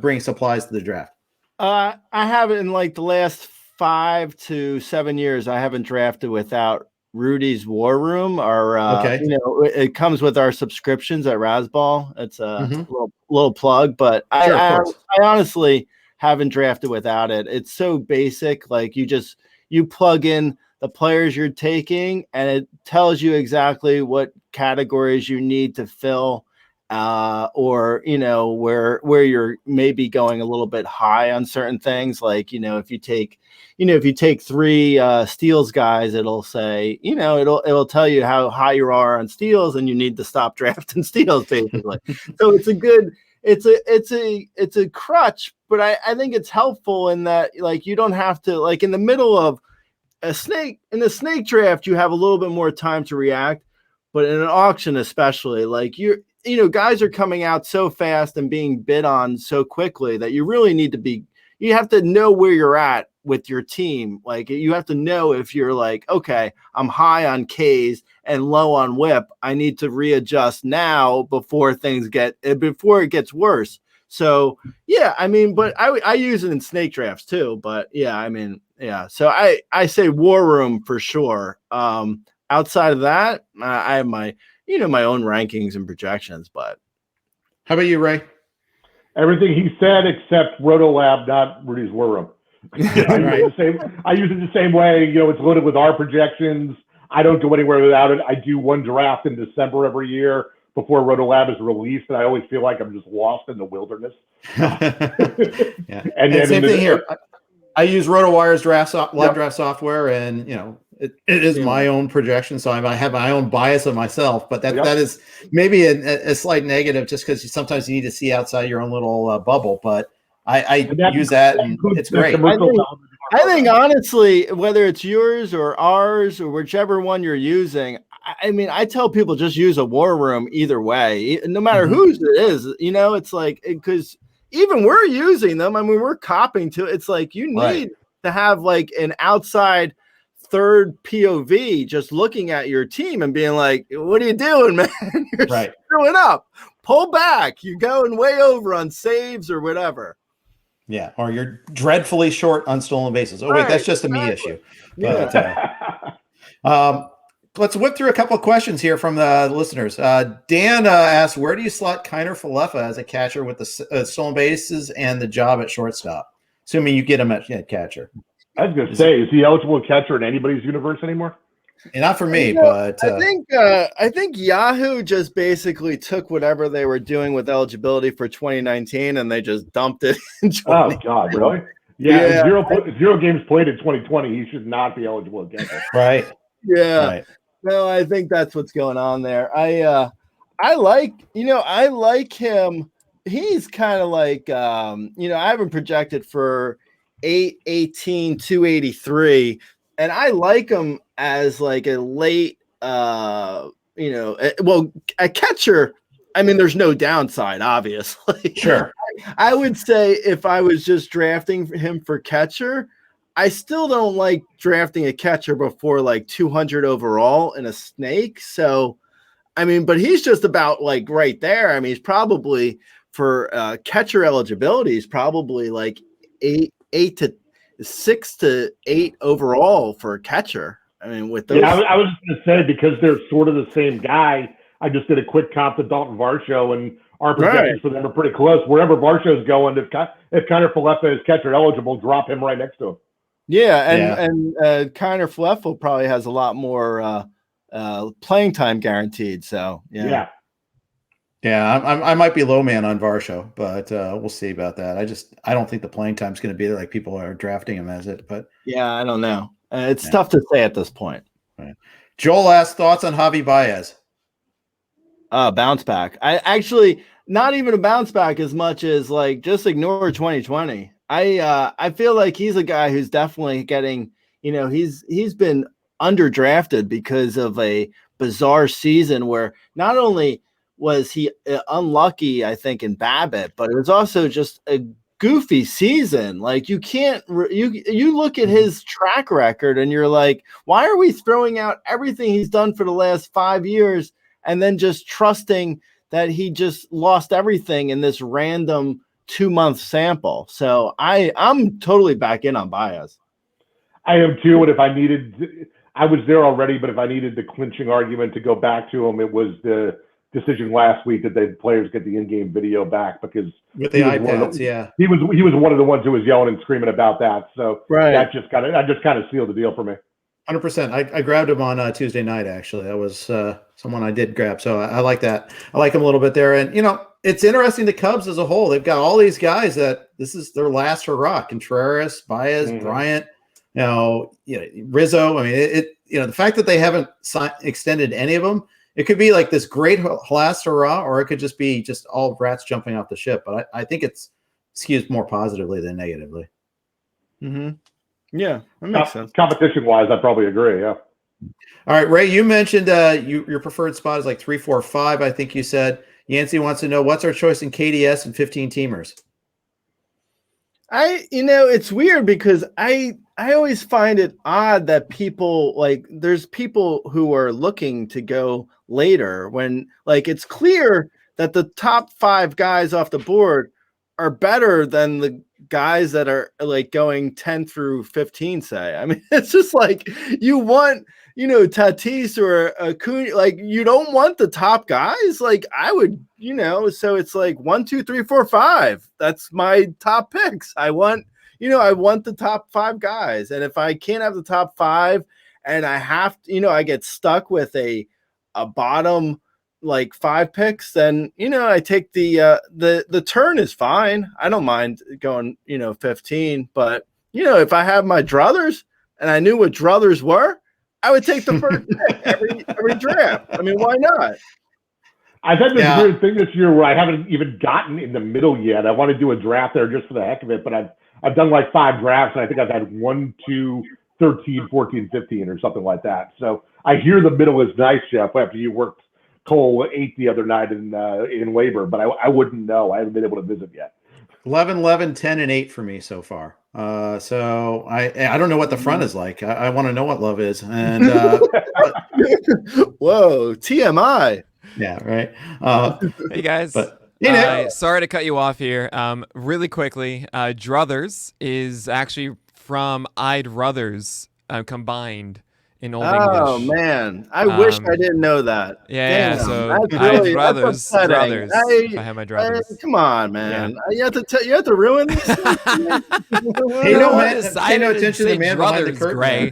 bring supplies to the draft? I haven't in like the last 5 to 7 years. I haven't drafted without Rudy's War Room, or it comes with our subscriptions at Rasball. It's a little plug, but Sure, I honestly haven't drafted without it. It's so basic. Like you plug in the players you're taking, and it tells you exactly what categories you need to fill, or where you're maybe going a little bit high on certain things. Like if you take 3 steals guys, it'll say it'll tell you how high you are on steals, and you need to stop drafting steals basically. So it's a crutch, but I think it's helpful in that you don't have to in the middle of a snake draft, you have a little bit more time to react, but in an auction especially, guys are coming out so fast and being bid on so quickly that you really need to you have to know where you're at with your team. You have to know if you're okay, I'm high on Ks and low on whip. I need to readjust now before it gets worse. So but I use it in snake drafts too. But so I say War Room for sure. Outside of that, I have my my own rankings and projections. But how about you, Ray? Everything he said except Rotolab, not Rudy's War Room. I use it the same way. It's loaded with our projections. I don't go anywhere without it. I do one draft in December every year before Rotolab is released, and I always feel like I'm just lost in the wilderness. Yeah. And same thing here. I use RotoWire's live draft software, and it is my own projection, so I have my own bias of myself. But that is maybe a slight negative, just because sometimes you need to see outside your own little bubble. But I use that, and it's great. I think honestly, whether it's yours or ours or whichever one you're using, I tell people just use a War Room either way, no matter whose it is. It's because even we're using them. We're copying to it. It's you need to have an outside third POV just looking at your team and being what are you doing, man? You're screwing up. Pull back. You're going way over on saves or whatever. Yeah, or you're dreadfully short on stolen bases. Oh, wait, that's just a me issue. But, let's whip through a couple of questions here from the listeners. Dan asked, where do you slot Kiner Falefa as a catcher with the stolen bases and the job at shortstop? Assuming you get him at catcher. I was going to say, is he eligible catcher in anybody's universe anymore? And not for me, but I think Yahoo just basically took whatever they were doing with eligibility for 2019 and they just dumped it in 2020. Oh God, really? Yeah. Zero games played in 2020. He should not be eligible again. Right. Yeah. Right. No, I think that's what's going on there. I like him. He's kind of I haven't projected for 818, 283. And I like him as a late, a catcher. There's no downside, obviously. Sure. I would say if I was just drafting him for catcher, I still don't like drafting a catcher before 200 overall in a snake. So, but he's just about right there. He's probably for catcher eligibility, he's probably 6 to 8 overall for a catcher. With those. Yeah, I was just going to say, because they're sort of the same guy, I just did a quick comp to Dalton Varsho, and our projections for them are pretty close. Wherever Varsho's going, if Kiner Falefa is catcher eligible, drop him right next to him. Yeah, and Kiner Falefa probably has a lot more playing time guaranteed. So yeah. Yeah, I might be low man on Varsho, but we'll see about that. I don't think the playing time is going to be there like people are drafting him as it. But Yeah, I don't know. It's tough to say at this point. Right. Joel asked thoughts on Javi Baez. Bounce back. I actually not even a bounce back as much as like just ignore 2020. I feel like he's a guy who's definitely getting, he's been underdrafted because of a bizarre season where not only was he unlucky, I think, in BABIP, but it was also just a goofy season. Like you can't, you look at his track record and you're like, why are we throwing out everything he's done for the last 5 years and then just trusting that he just lost everything in this random 2-month sample? So I'm totally back in on Baez. I am too. And if I needed, I was there already, but if I needed the clinching argument to go back to him, it was the decision last week that the players get the in-game video back because with the iPads, he was one of the ones who was yelling and screaming about that. So that just kind of sealed the deal for me. 100%. I grabbed him on Tuesday night. Actually, that was someone I did grab. So I like that. I like him a little bit there. And it's interesting. The Cubs as a whole, they've got all these guys that this is their last hurrah. Contreras, Baez, Bryant, Rizzo. I mean, the fact that they haven't extended any of them. It could be like this great last hurrah, or it could just be just all rats jumping off the ship. But I think it's skewed more positively than negatively. Mm-hmm. Yeah, that makes sense. Competition-wise, I probably agree, yeah. All right, Ray, you mentioned your preferred spot is like 3, 4, 5, I think you said. Yancey wants to know, what's our choice in KDS and 15-teamers? It's weird because I always find it odd that people there's people who are looking to go later when it's clear that the top 5 guys off the board are better than the guys that are going 10 through 15, say. I mean, it's just you want, Tatis or Acuna, you don't want the top guys. I would, so it's 1, 2, 3, 4, 5. That's my top picks. I want the top 5 guys. And if I can't have the top 5 and I have to, I get stuck with a bottom 5 picks, then I take the turn is fine. I don't mind going 15, but if I have my druthers and I knew what druthers were, I would take the first pick every draft. I mean, why not? I've had this weird thing this year where I haven't even gotten in the middle yet. I want to do a draft there just for the heck of it, but I've done 5 drafts, and I think I've had 1, 2, 13, 14, 15, or something like that. So I hear the middle is nice, Jeff, after you worked Cole 8 the other night in labor, but I wouldn't know. I haven't been able to visit yet. 11, 10, and 8 for me so far. So I don't know what the front is like. I want to know what love is. And whoa, TMI. Yeah, right. Hey guys. But sorry to cut you off here. Really quickly, Druthers is actually from I'd Ruthers combined in Old English. Oh man, I wish I didn't know that. Yeah, damn, so that's I'd really, Druthers. Druthers. If I had my Druthers. Come on, man. Yeah. You have to ruin these things. Hey, no, man. Pay no attention to the man behind the curtain. Gray.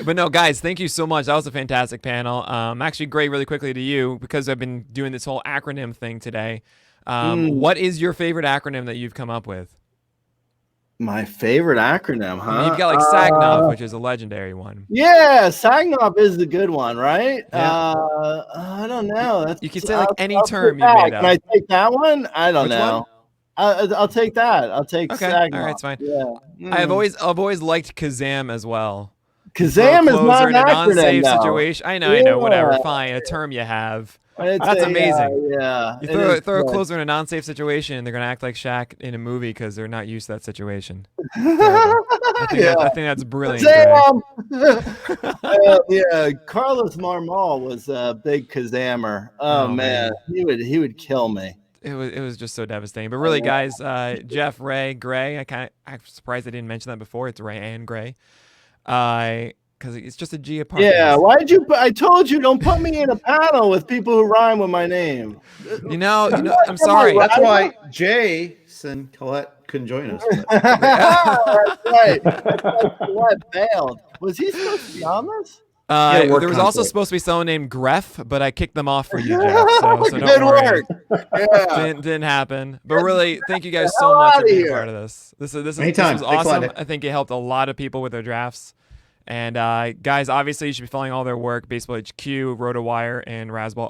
But no, guys, thank you so much. That was a fantastic panel. Actually, Gray, really quickly to you, because I've been doing this whole acronym thing today. What is your favorite acronym that you've come up with? My favorite acronym, huh? You've got SAGNOF, which is a legendary one. Yeah, SAGNOF is the good one, right? Yeah. I don't know. You can say any term you made up. Can I take that one? I don't Which know. I'll take that. I'll take SAGNOF. All right, it's fine. Yeah. I've always liked Kazam as well. Kazam is not an acronym, situation. I know. Whatever. Fine. A term you have. That's amazing. Yeah. You throw a closer in a non-safe situation, and they're gonna act like Shaq in a movie because they're not used to that situation. I think that's brilliant. Yeah, Carlos Marmol was a big Kazammer. Oh man, he would kill me. It was just so devastating. But really, guys, Jeff, Ray, Gray. I'm surprised I didn't mention that before. It's Ray and Gray. Because it's just a G apart. Yeah, I told you, don't put me in a panel with people who rhyme with my name. I'm sorry. That's why Jason Collette couldn't join us. That's right. Collette failed. Was he supposed to be on this? Yeah, work there was also conflict. supposed to be someone named Gref, but I kicked them off for you, Jeff. So Good don't worry. work. Yeah. Didn't happen. But really, thank you guys so much for outta being a here. part of this. This Anytime. was Thanks a lot, awesome. Nick. I think it helped a lot of people with their drafts. And guys, obviously, you should be following all their work: Baseball HQ, RotoWire, and Razzball